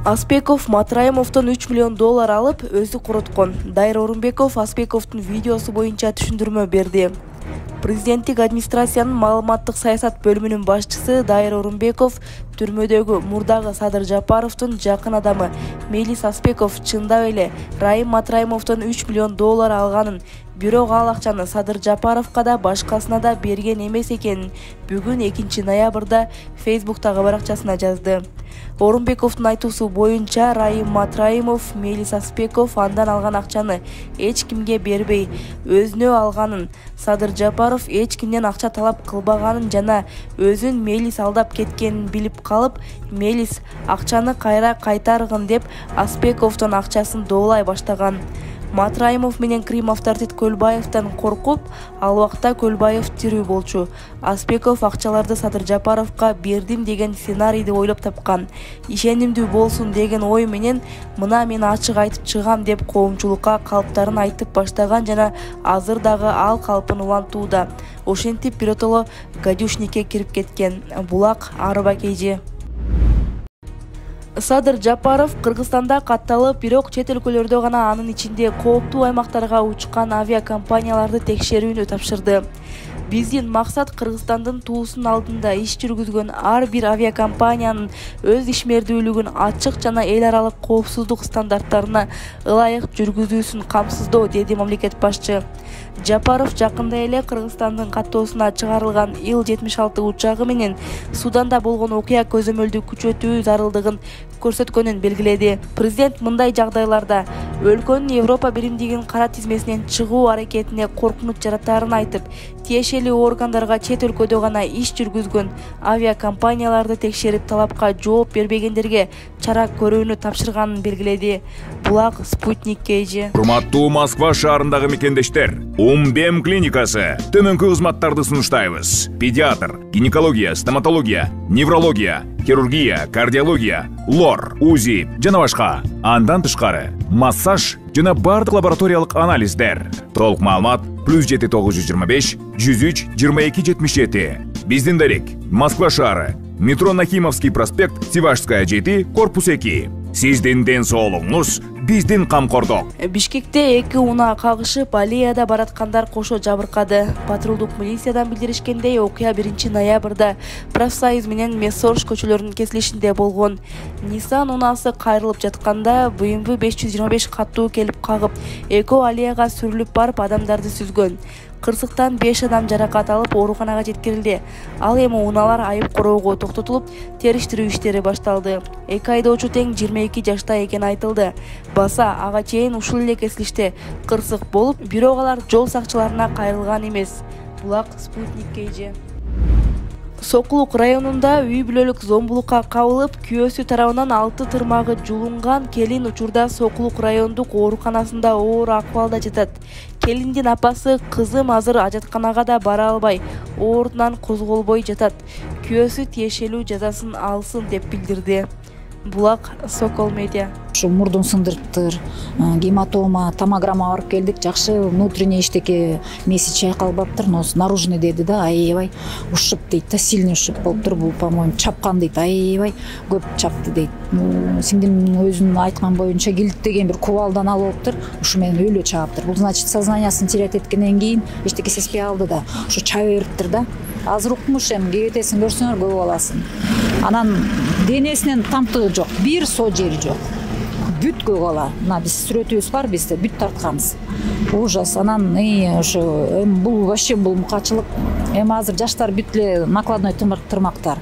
Аспеков Матраимовдон 3 миллион доллар алып, өзү куруткон. Дайыр Орунбеков Аспековдун видеосу боюнча түшүндүрмө берди. Президенттик администрациянын маалыматтык саясат бөлүмүнүн башчысы Дайыр Орунбеков түрмөдөгү мурдагы Садыр Жапаровдун жакын адамы Мелис Аспеков чындап эле Раим Матраимовдон 3 миллион доллар алганын, бирок ал акчаны Садыр Жапаровго да башкасына да берген эмес экенин бүгүн 2 ноябрда Фейсбуктагы баракчасына жазды. Орунбековдун айтуусу боюнча Раим Матраимов Мелис Аспеков андан алган акчаны эч кимге бербей, өзүнө алганын, Садыр Жапаров эч кимден акча талап кылбаганын жана өзүн Мелис алдап кеткенин билип калып, Мелис акчаны кайра кайтаргын деп Аспековдун акчасын доолай баштаган. Матраимов менен Крим авторитет Көлбаевден коркуп, ал убакта Көлбаев тирүү болчу. Аспеков акчаларды Садыр Жапаровго бердим деген сценарийди ойлоп тапкан. Ишенимдүү болсун деген ой менен мына мен ачык айтып чыгам деп коомчулукка калптарын айтып баштаган жана азыр дагы ал калпын улантууда. Ошентип биротоло гадюшникке кирип кеткен. Булак арба кейжи. Садыр Жапаров Кыргызстанда катталып, бирок чет өлкөлөрдө гана, анын ичинде кооптуу аймактарга учкан авиакомпанияларды текшерүүнү тапшырды. Биздин максат Кыргызстандын туусунун алдында иш жүргүзгөн ар бир авиакомпаниянын өз ишмердүүлүгүн ачык жана эл аралык коопсуздук стандарттарына ылайык жүргүзүүсүн камсыздоо, деди мамлекет башчы. Жапаров жакында эле Кыргызстандын каттоосуна чыгарылган Ил-76 учагы менен Суданда болгон окуя көзөмөлдү күчөтүү зарылдыгын көрсөткөнүн белгиледи. Президент мындай жагдайларда өлкөнүн Европа биримдигинин кара тизмесинен чыгуу аракетине коркунуч жаратаарын айтып, тиешелүү органдарга чет өлкөдө гана иш жүргүзгөн авиакомпанияларды текшерип, талапка жооп бербегендерге чара көрүүнү тапшырганын белгиледи. Булак Спутник кейжи. Урматтуу Москва шаарындагы мекендештер, Умбем клиникасы төмөнкү кызматтарды сунуштайбыз. Педиатр, гинекология, стоматология, неврология, хирургия, кардиология, лор, УЗИ жана башка. Андан тышкары массаж жана бардык лабораториялык анализдер. Толук маалымат +7 925 103 22 77. Биздин дарек Москва шаары, метро Нахимовский проспект, Сивашская 7, корпус 2. Сиздин ден соолугуңуз биздин камкордук. Бишкекте 2 унаа кагышып, аллеяда бараткандар кошо жабыркады. Патрулдук милициядан билдиришкендей, окуя 1 ноябрда Профсоюз менен Мессорж көчөлөрүнүн кесилишинде болгон. Nissan унаасы кайрылып жатканда BMW 525 каттуу келип кагып, эко аллеяга сүрүлүп барып адамдарды сүзгөн. Кырсыктан 5 адам жаракат алып ооруканага жеткирилди. Ал эми унаалар айып короого токтотулуп, териштирүү иштери башталды. Эки айдоочу тең 22 жашта экени айтылды. Баса ага чейин ушул эле кесилиште кырсык болуп, бирок алар жол сакчыларына кайрылган эмес. Булак Спутник кейжи. Сокулук районунда үй бүлөлүк зомбулукка кабылып, күйөөсү тарабынан 6 тырмагы жулунган келин учурда Сокулук райондук ооруканасында оор акыбалда жатат. Келиндин апасы кызым азыр ажатканага да бара албай, оорунан козголбой жатат. Күйөөсү тиешелүү жазасын алсын деп билдирди. Булак Сокол медиа. Ушу мурдун сындырыптыр, гематома, томограмма барып келдик, жакшы внутренний иштеки меси чайкалбаптыр, нос наружный деди да, аябай ушуп дейт да, сильный ушуп болуптур, бул по-моему чапкан дейт, аябай көп чапты дейт. Сиңдим өзүнүн айткан боюнча килиттеген бир кубалдан алып алыптыр, ушу менен өлө чагаптыр. Бул значит сознаниясын терять эткенден кийин эчтеке сезбей алды да, ушу чаба бериптир да. Азыр укмуш, эми кебетесин көрсөңөр көп аласың. Анан денесинен тамтыгы жок, бир со жери жок. Бүт көк ала. Мына биз сүрөтүбүз бар, бизде бүт тартканбыз. Ужас. Анан ошо бул вообще бул мукачылык. Эми азыр жаштар бүт эле накладной тырмактар.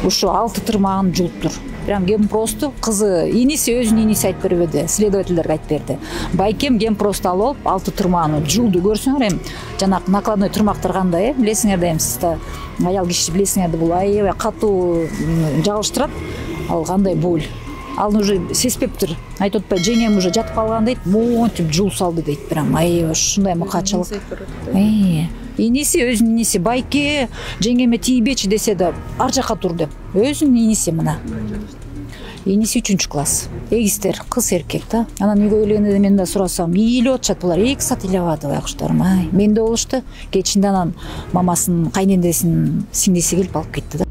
Ушу 6 тырмагын жулуптур. Прям гемпросту кызы иниси өзүнүн иниси айтып бербеди, следовательдерге айтып берди. Байкем гемпросту алып 6 тырмагын жулду, көрсөңөр эми жанакы накладной тырмактар кандай, билесиңер да эми сиз да аял киши билесиңер да, бул аябай катуу жабыштырат. Ал кандай боль. Ал уже сезбептир. Айтып атпайбы, жеңем уже жатып калган дейт, монтип жул салды дейт. Прям аябай ушундай мыкачылык. Иниси өзүнүн иниси, байке жеңеме тийбечи десе да ар жака тур деп. Өзүнүн иниси мына. Иниси 3 класс. Эгиздер, кыз эркек да. Анан үйгө келгенде мен да сурасам, ийлеп атышат булар. 2 саат ийлеп ады байкуштарым. Менде болушту. Кечинде анан мамасынын кайненесинин сиңдиси келип алып кетти да.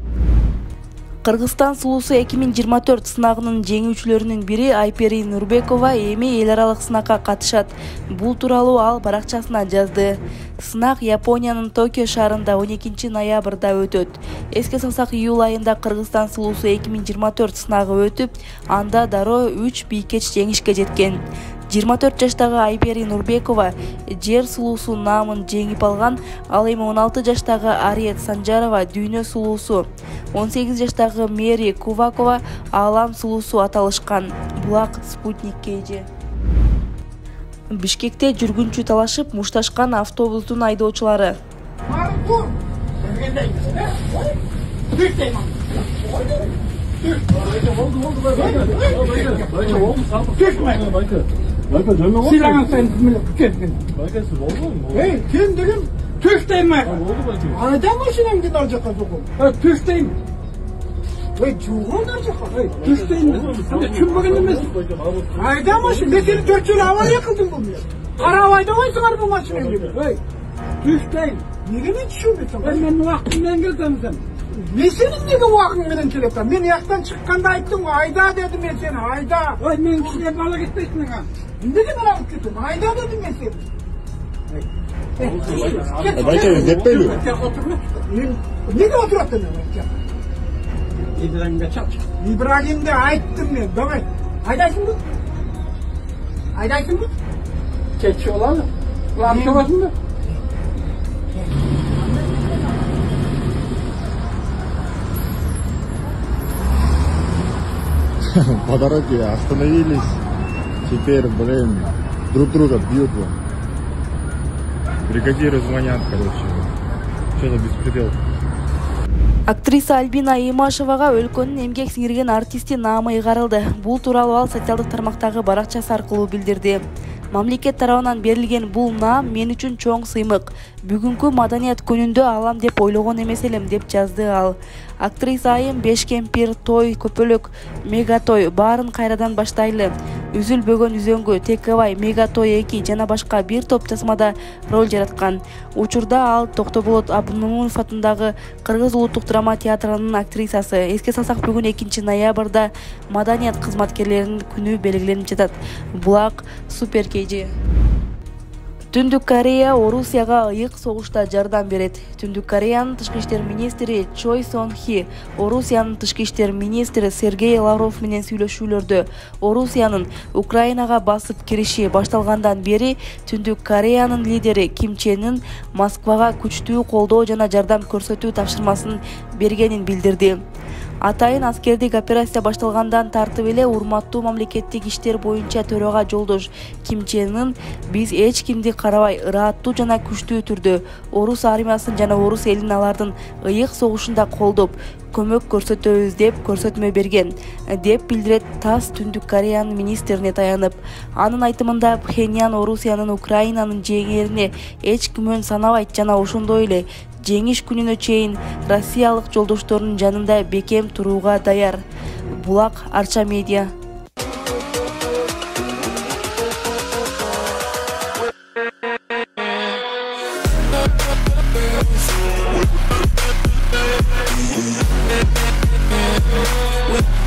Кыргызстан сулуусу 2024 сынагынын жеңүүчүлөрүнүн бири Айпери Нурбекова эми эл аралык сынакка катышат. Бул тууралуу ал баракчасына жазды. Сынак Япониянын Токио шаарында 12 ноябрда өтөт. Эске салсак, июль айында Кыргызстан сулуусу 2024 сынагы өтүп, анда дароо 3 бийкеч жеңишке жеткен. 24 жаштагы Айпери Нурбекова жер сулуусу наамын жеңип алган. Ал эми 16 жаштагы Ариет Санжарова дүйнө сулуусу, 18 жаштагы Мери Кувакова аалам сулуусу аталышкан. Булак Спутник KG. Бишкекте жүргүнчү талашып мушташкан автобустун айдоочулары. Silahın sen kendin. Hey, sen dedim, tüfteyim mi? Ayda mı şimdi gidin alacak kazıkım? Tüfteyim. Hey, çuğun alacak kazıkım. Tüfteyim. Kim bakın demez. Ayda mı şimdi? Ben seni 4 yıl hava yakıldım bunu. Karavayda koysun araba maşinemi. Hey, tüfteyim. Niye mi düşünmüyorsun? Ben vaktimden geldim sen. Ne senin nege vaktimden geldim? Ben yaktan çıkkanda ayttım, ayda dedim ben seni, ayda. Oy, ben kişiye balık etmesin ha. Ne dedim ben alıp gittim? Ayda dedim ben seni. Bayka detmeyli. Nege oturattın ben? İbrahim'de çal. İbrahim'de ayttım ben. Davay. Aydaysın bu? Aydaysın bu? Keçi olan mı? Kulağım çoğasın mı? По дороге остановились. Теперь, друг друга бьют. Бригадиры звонят, короче. Что-то беспредел. Актриса Альбина Имашевага өлкөнүн эмгек сиңирген артисти наамы ыйгарылды. Бул тууралуу ал социалдык тармактагы баракчасы аркылуу билдирди. Мамлекет тарабынан берилген бул наам мен үчүн чоң сыймык. Бүгүнкү маданият күнүндө алам деп ойлогон эмес элем, деп жазды ал. Актриса айым 5 кемпир, той, көпөлөк, мега той баарын кайрадан баштайлы. Үзүлбөгөн үзөңгү, Текебай, мега той 2 жана башка бир топ тасмада роль жараткан. Учурда ал Токтоболот Абдымомунов атындагы Кыргыз улуттук драма театрынын актрисасы. Эске салсак, бүгүн 2 ноябрда маданият кызматкерлеринин күнү белгиленип жатат. Булак Супер KG. Түндүк Корея Орусияга ыйык согушта жардам берет. Түндүк Кореянын тышкы иштер министри Чой Сон Хи Орусиянын тышкы иштер министри Сергей Лавров менен сүйлөшүүлөрдө Орусиянын Украинага басып кириши башталгандан бери Түндүк Кореянын лидери Ким Чен Ын Москвага күчтүү колдоо жана жардам көрсөтүү тапшырмасын бергенин билдирди. Атайын аскердик операция башталгандан тартып эле урматтуу мамлекеттик иштер боюнча төрага жолдош Ким Чен Ын биз эч кимди карабай ырааттуу жана күчтүү түрдө орус армиясын жана орус элин алардын ыйык согушунда колдоп көмөк көрсөтөбүз деп көрсөтмө берген, деп билдирет ТАСС Түндүк Кореянын министрине таянып. Анын айтымында Пхеньян Орусиянын Украинанын жеңерине эч күмөн санабайт жана ошондой эле жеңиш күнүнө чейин Россиялык жолдошторунун жанында бекем турууга даяр. Булак Арча Медиа. With